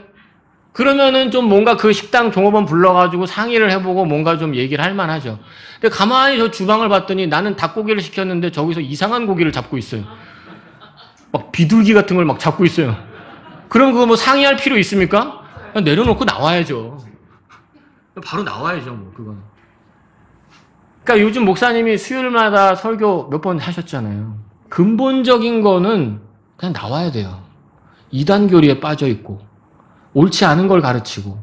그러면은 좀 뭔가 그 식당 종업원 불러가지고 상의를 해보고 뭔가 좀 얘기를 할 만하죠. 근데 가만히 저 주방을 봤더니 나는 닭고기를 시켰는데 저기서 이상한 고기를 잡고 있어요. 막 비둘기 같은 걸 막 잡고 있어요. 그럼 그거 뭐 상의할 필요 있습니까? 그냥 내려놓고 나와야죠. 바로 나와야죠, 뭐, 그거는. 그러니까 요즘 목사님이 수요일마다 설교 몇 번 하셨잖아요. 근본적인 거는 그냥 나와야 돼요. 이단교리에 빠져 있고, 옳지 않은 걸 가르치고,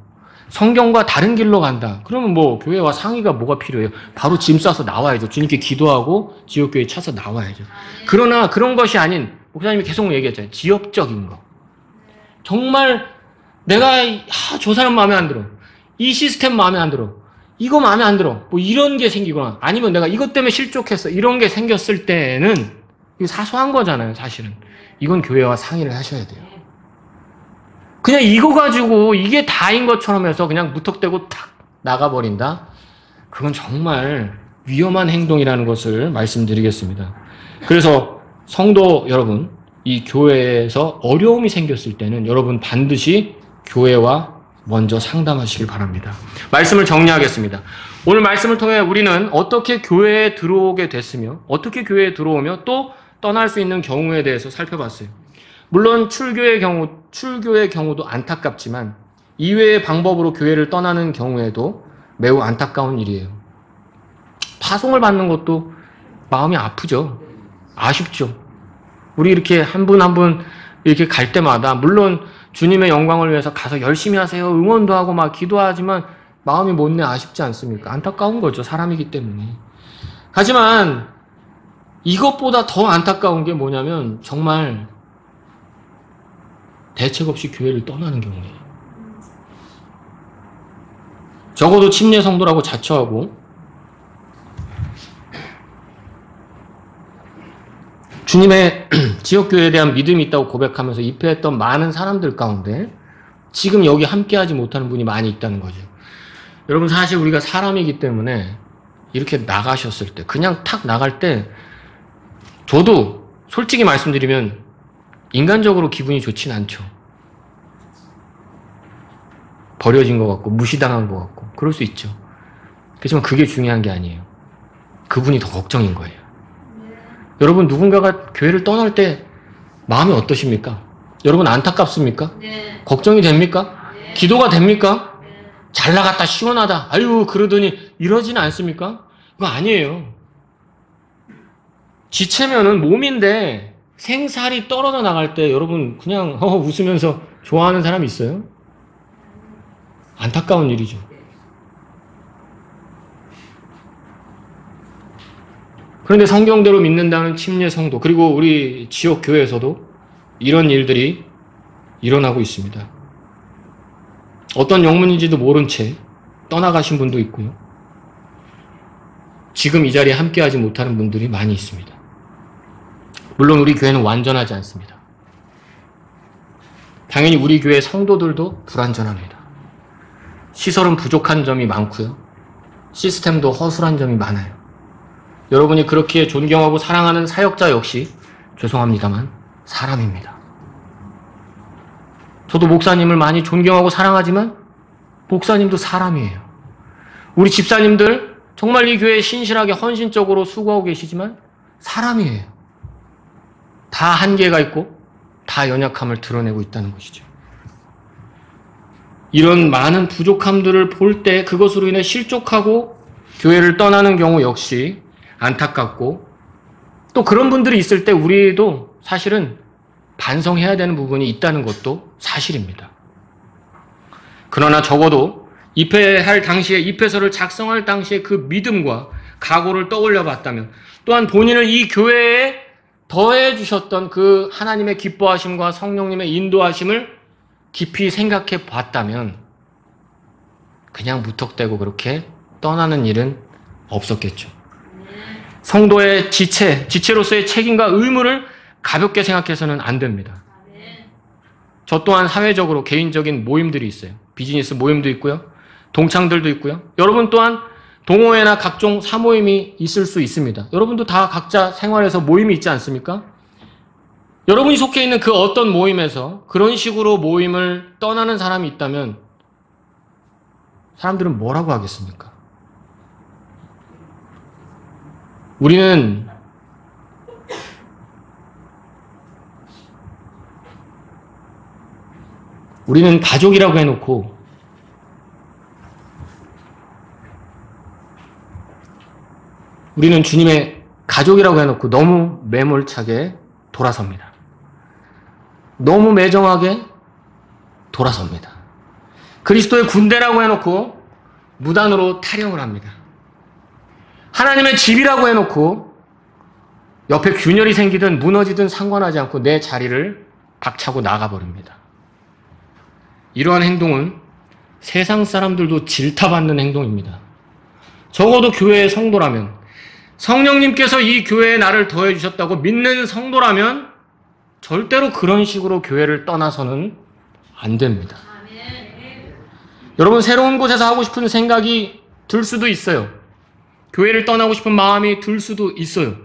성경과 다른 길로 간다. 그러면 뭐, 교회와 상의가 뭐가 필요해요? 바로 짐 싸서 나와야죠. 주님께 기도하고, 지역교회 차서 나와야죠. 그러나 그런 것이 아닌, 목사님이 계속 얘기했잖아요. 지역적인 거. 정말 내가 저 사람 마음에 안 들어. 이 시스템 마음에 안 들어. 이거 마음에 안 들어. 뭐 이런 게 생기거나 아니면 내가 이것 때문에 실족했어. 이런 게 생겼을 때는 이게 사소한 거잖아요, 사실은. 이건 교회와 상의를 하셔야 돼요. 그냥 이거 가지고 이게 다인 것처럼 해서 그냥 무턱대고 탁 나가버린다? 그건 정말 위험한 행동이라는 것을 말씀드리겠습니다. 그래서 성도 여러분, 이 교회에서 어려움이 생겼을 때는 여러분 반드시 교회와 먼저 상담하시길 바랍니다. 말씀을 정리하겠습니다. 오늘 말씀을 통해 우리는 어떻게 교회에 들어오게 됐으며 어떻게 교회에 들어오며 또 떠날 수 있는 경우에 대해서 살펴봤어요. 물론 출교의 경우도 안타깝지만 이외의 방법으로 교회를 떠나는 경우에도 매우 안타까운 일이에요. 파송을 받는 것도 마음이 아프죠. 아쉽죠. 우리 이렇게 한 분 한 분 이렇게 갈 때마다 물론 주님의 영광을 위해서 가서 열심히 하세요. 응원도 하고 막 기도하지만 마음이 못내 아쉽지 않습니까? 안타까운 거죠. 사람이기 때문에. 하지만 이것보다 더 안타까운 게 뭐냐면 정말 대책 없이 교회를 떠나는 경우예요. 적어도 침례 성도라고 자처하고 주님의 지역교회에 대한 믿음이 있다고 고백하면서 입회했던 많은 사람들 가운데 지금 여기 함께하지 못하는 분이 많이 있다는 거죠. 여러분 사실 우리가 사람이기 때문에 이렇게 나가셨을 때 그냥 탁 나갈 때 저도 솔직히 말씀드리면 인간적으로 기분이 좋진 않죠. 버려진 것 같고 무시당한 것 같고 그럴 수 있죠. 그렇지만 그게 중요한 게 아니에요. 그분이 더 걱정인 거예요. 여러분 누군가가 교회를 떠날 때 마음이 어떠십니까? 여러분 안타깝습니까?
네.
걱정이 됩니까?
네.
기도가 됩니까?
네.
잘 나갔다 시원하다 아유 그러더니 이러지는 않습니까? 그거 아니에요. 지체면은 몸인데 생살이 떨어져 나갈 때 여러분 그냥 웃으면서 좋아하는 사람 있어요? 안타까운 일이죠. 그런데 성경대로 믿는다는 침례 성도 그리고 우리 지역 교회에서도 이런 일들이 일어나고 있습니다. 어떤 영문인지도 모른 채 떠나가신 분도 있고요. 지금 이 자리에 함께하지 못하는 분들이 많이 있습니다. 물론 우리 교회는 완전하지 않습니다. 당연히 우리 교회 성도들도 불완전합니다. 시설은 부족한 점이 많고요. 시스템도 허술한 점이 많아요. 여러분이 그렇게 존경하고 사랑하는 사역자 역시 죄송합니다만 사람입니다. 저도 목사님을 많이 존경하고 사랑하지만 목사님도 사람이에요. 우리 집사님들 정말 이 교회에 신실하게 헌신적으로 수고하고 계시지만 사람이에요. 다 한계가 있고 다 연약함을 드러내고 있다는 것이죠. 이런 많은 부족함들을 볼 때 그것으로 인해 실족하고 교회를 떠나는 경우 역시 안타깝고 또 그런 분들이 있을 때 우리도 사실은 반성해야 되는 부분이 있다는 것도 사실입니다. 그러나 적어도 입회할 당시에 입회서를 작성할 당시에 그 믿음과 각오를 떠올려 봤다면 또한 본인을 이 교회에 더해 주셨던 그 하나님의 기뻐하심과 성령님의 인도하심을 깊이 생각해 봤다면 그냥 무턱대고 그렇게 떠나는 일은 없었겠죠. 성도의 지체로서의 책임과 의무를 가볍게 생각해서는 안 됩니다. 저 또한 사회적으로 개인적인 모임들이 있어요. 비즈니스 모임도 있고요. 동창들도 있고요. 여러분 또한 동호회나 각종 사모임이 있을 수 있습니다. 여러분도 다 각자 생활에서 모임이 있지 않습니까? 여러분이 속해 있는 그 어떤 모임에서 그런 식으로 모임을 떠나는 사람이 있다면 사람들은 뭐라고 하겠습니까? 우리는 가족이라고 해놓고 우리는 주님의 가족이라고 해놓고 너무 매몰차게 돌아섭니다. 너무 매정하게 돌아섭니다. 그리스도의 군대라고 해놓고 무단으로 타령을 합니다. 하나님의 집이라고 해놓고 옆에 균열이 생기든 무너지든 상관하지 않고 내 자리를 박차고 나가버립니다. 이러한 행동은 세상 사람들도 질타받는 행동입니다. 적어도 교회의 성도라면, 성령님께서 이 교회에 나를 더해주셨다고 믿는 성도라면 절대로 그런 식으로 교회를 떠나서는 안 됩니다. 여러분, 새로운 곳에서 하고 싶은 생각이 들 수도 있어요. 교회를 떠나고 싶은 마음이 들 수도 있어요.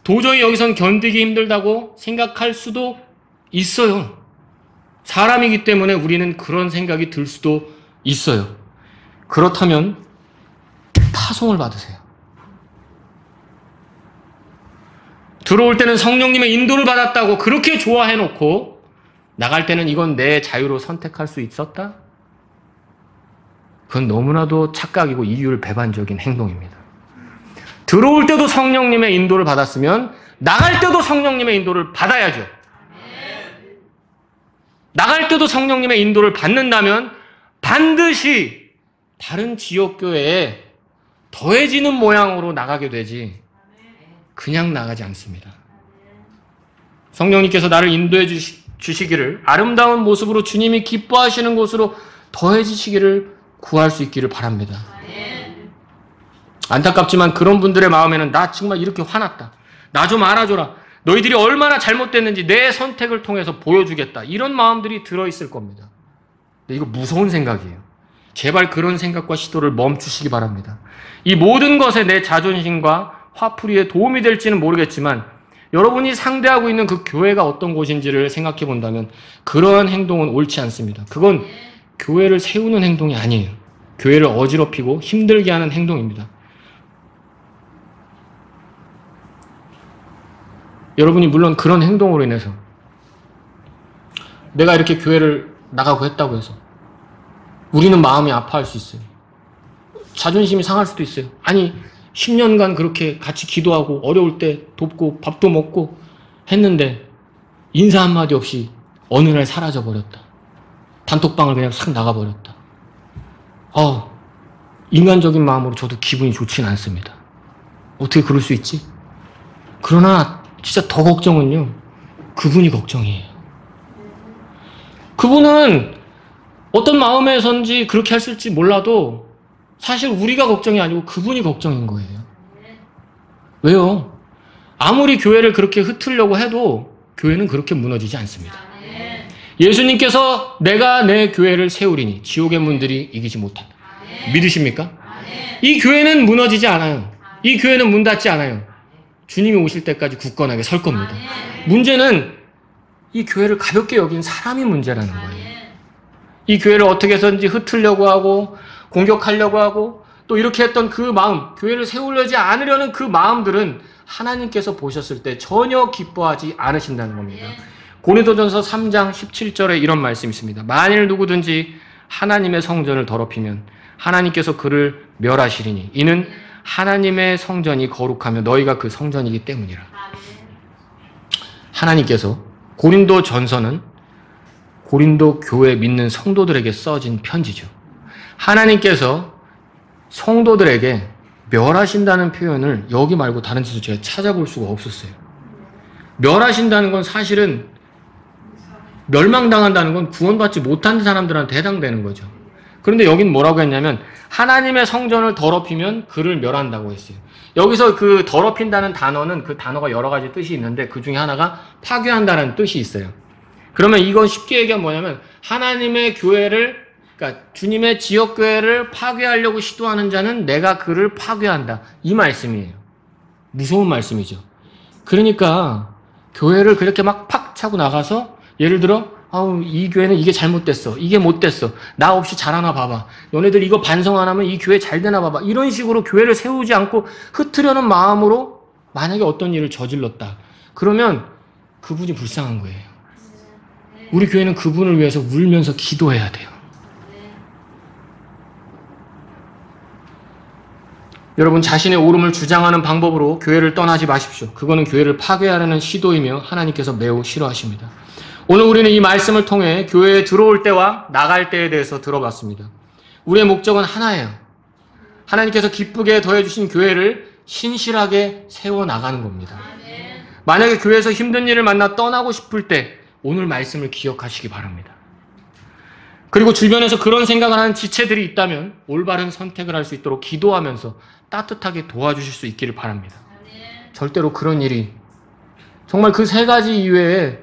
도저히 여기선 견디기 힘들다고 생각할 수도 있어요. 사람이기 때문에 우리는 그런 생각이 들 수도 있어요. 그렇다면 파송을 받으세요. 들어올 때는 성령님의 인도를 받았다고 그렇게 좋아해놓고 나갈 때는 이건 내 자유로 선택할 수 있었다? 그건 너무나도 착각이고 이율배반적인 행동입니다. 들어올 때도 성령님의 인도를 받았으면 나갈 때도 성령님의 인도를 받아야죠. 나갈 때도 성령님의 인도를 받는다면 반드시 다른 지역교회에 더해지는 모양으로 나가게 되지 그냥 나가지 않습니다. 성령님께서 나를 인도해 주시기를, 아름다운 모습으로 주님이 기뻐하시는 곳으로 더해지시기를 구할 수 있기를 바랍니다. 안타깝지만 그런 분들의 마음에는 나 정말 이렇게 화났다, 나 좀 알아줘라, 너희들이 얼마나 잘못됐는지 내 선택을 통해서 보여주겠다, 이런 마음들이 들어있을 겁니다. 근데 이거 무서운 생각이에요. 제발 그런 생각과 시도를 멈추시기 바랍니다. 이 모든 것에 내 자존심과 화풀이에 도움이 될지는 모르겠지만 여러분이 상대하고 있는 그 교회가 어떤 곳인지를 생각해 본다면 그러한 행동은 옳지 않습니다. 그건 교회를 세우는 행동이 아니에요. 교회를 어지럽히고 힘들게 하는 행동입니다. 여러분이 물론 그런 행동으로 인해서 내가 이렇게 교회를 나가고 했다고 해서 우리는 마음이 아파할 수 있어요. 자존심이 상할 수도 있어요. 아니 10년간 그렇게 같이 기도하고 어려울 때 돕고 밥도 먹고 했는데 인사 한마디 없이 어느 날 사라져버렸다. 단톡방을 그냥 싹 나가버렸다. 인간적인 마음으로 저도 기분이 좋지는 않습니다. 어떻게 그럴 수 있지? 그러나 진짜 더 걱정은요, 그분이 걱정이에요. 그분은 어떤 마음에선지 그렇게 했을지 몰라도 사실 우리가 걱정이 아니고 그분이 걱정인 거예요. 왜요? 아무리 교회를 그렇게 흩으려고 해도 교회는 그렇게 무너지지 않습니다. 예수님께서 내가 내 교회를 세우리니 지옥의 문들이 이기지 못한다. 믿으십니까? 이 교회는 무너지지 않아요. 이 교회는 문 닫지 않아요. 주님이 오실 때까지 굳건하게 설 겁니다. 문제는 이 교회를 가볍게 여긴 사람이 문제라는 거예요. 이 교회를 어떻게 해서든지 흩으려고 하고 공격하려고 하고 또 이렇게 했던 그 마음, 교회를 세우려지 않으려는 그 마음들은 하나님께서 보셨을 때 전혀 기뻐하지 않으신다는 겁니다. 고린도전서 3장 17절에 이런 말씀이 있습니다. 만일 누구든지 하나님의 성전을 더럽히면 하나님께서 그를 멸하시리니 이는 하나님의 성전이 거룩하며 너희가 그 성전이기 때문이라. 하나님께서, 고린도 전서는 고린도 교회 믿는 성도들에게 써진 편지죠. 하나님께서 성도들에게 멸하신다는 표현을 여기 말고 다른 데서 제가 찾아볼 수가 없었어요. 멸하신다는 건 사실은 멸망당한다는 건 구원받지 못한 사람들한테 해당되는 거죠. 그런데 여긴 뭐라고 했냐면 하나님의 성전을 더럽히면 그를 멸한다고 했어요. 여기서 그 더럽힌다는 단어는 그 단어가 여러 가지 뜻이 있는데 그 중에 하나가 파괴한다는 뜻이 있어요. 그러면 이건 쉽게 얘기하면 뭐냐면 하나님의 교회를, 그러니까 주님의 지역교회를 파괴하려고 시도하는 자는 내가 그를 파괴한다, 이 말씀이에요. 무서운 말씀이죠. 그러니까 교회를 그렇게 막 팍 차고 나가서 예를 들어 이 교회는 이게 잘못됐어. 이게 못됐어. 나 없이 잘하나 봐봐. 너네들 이거 반성 안 하면 이 교회 잘 되나 봐봐. 이런 식으로 교회를 세우지 않고 흩으려는 마음으로 만약에 어떤 일을 저질렀다. 그러면 그분이 불쌍한 거예요. 우리 교회는 그분을 위해서 울면서 기도해야 돼요. 여러분 자신의 옳음을 주장하는 방법으로 교회를 떠나지 마십시오. 그거는 교회를 파괴하려는 시도이며 하나님께서 매우 싫어하십니다. 오늘 우리는 이 말씀을 통해 교회에 들어올 때와 나갈 때에 대해서 들어봤습니다. 우리의 목적은 하나예요. 하나님께서 기쁘게 더해주신 교회를 신실하게 세워나가는 겁니다. 만약에 교회에서 힘든 일을 만나 떠나고 싶을 때 오늘 말씀을 기억하시기 바랍니다. 그리고 주변에서 그런 생각을 하는 지체들이 있다면 올바른 선택을 할 수 있도록 기도하면서 따뜻하게 도와주실 수 있기를 바랍니다. 절대로 그런 일이 정말 그 세 가지 이외에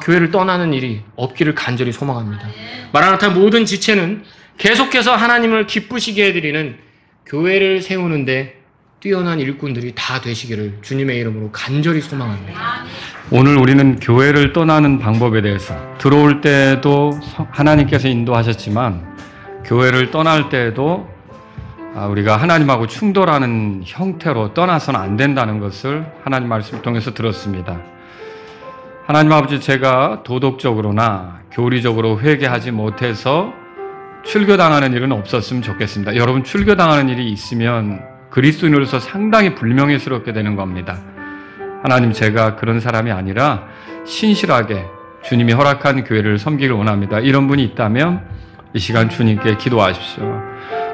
교회를 떠나는 일이 없기를 간절히 소망합니다. 마라나타 모든 지체는 계속해서 하나님을 기쁘시게 해드리는 교회를 세우는데 뛰어난 일꾼들이 다 되시기를 주님의 이름으로 간절히 소망합니다.
오늘 우리는 교회를 떠나는 방법에 대해서 들어올 때도 하나님께서 인도하셨지만 교회를 떠날 때에도 우리가 하나님하고 충돌하는 형태로 떠나서는 안 된다는 것을 하나님 말씀을 통해서 들었습니다. 하나님 아버지, 제가 도덕적으로나 교리적으로 회개하지 못해서 출교당하는 일은 없었으면 좋겠습니다. 여러분, 출교당하는 일이 있으면 그리스도인으로서 상당히 불명예스럽게 되는 겁니다. 하나님, 제가 그런 사람이 아니라 신실하게 주님이 허락한 교회를 섬기길 원합니다. 이런 분이 있다면 이 시간 주님께 기도하십시오.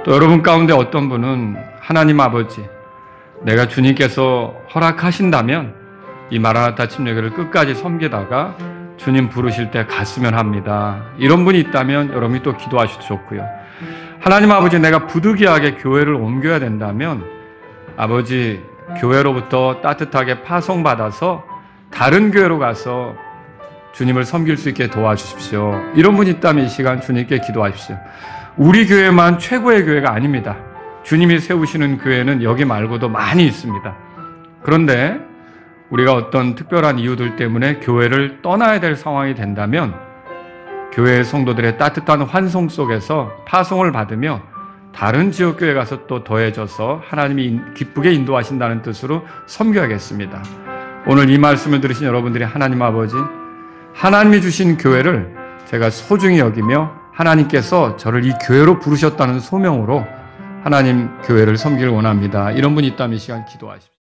또 여러분 가운데 어떤 분은 하나님 아버지, 내가 주님께서 허락하신다면 이 마라나타 침례교회를 끝까지 섬기다가 주님 부르실 때 갔으면 합니다. 이런 분이 있다면 여러분이 또 기도하셔도 좋고요. 하나님 아버지, 내가 부득이하게 교회를 옮겨야 된다면 아버지, 교회로부터 따뜻하게 파송받아서 다른 교회로 가서 주님을 섬길 수 있게 도와주십시오. 이런 분이 있다면 이 시간 주님께 기도하십시오. 우리 교회만 최고의 교회가 아닙니다. 주님이 세우시는 교회는 여기 말고도 많이 있습니다. 그런데 우리가 어떤 특별한 이유들 때문에 교회를 떠나야 될 상황이 된다면 교회 성도들의 따뜻한 환송 속에서 파송을 받으며 다른 지역교회 가서 또 더해져서 하나님이 기쁘게 인도하신다는 뜻으로 섬겨야겠습니다. 오늘 이 말씀을 들으신 여러분들이 하나님 아버지, 하나님이 주신 교회를 제가 소중히 여기며 하나님께서 저를 이 교회로 부르셨다는 소명으로 하나님 교회를 섬기길 원합니다. 이런 분이 있다면 이 시간 기도하십시오.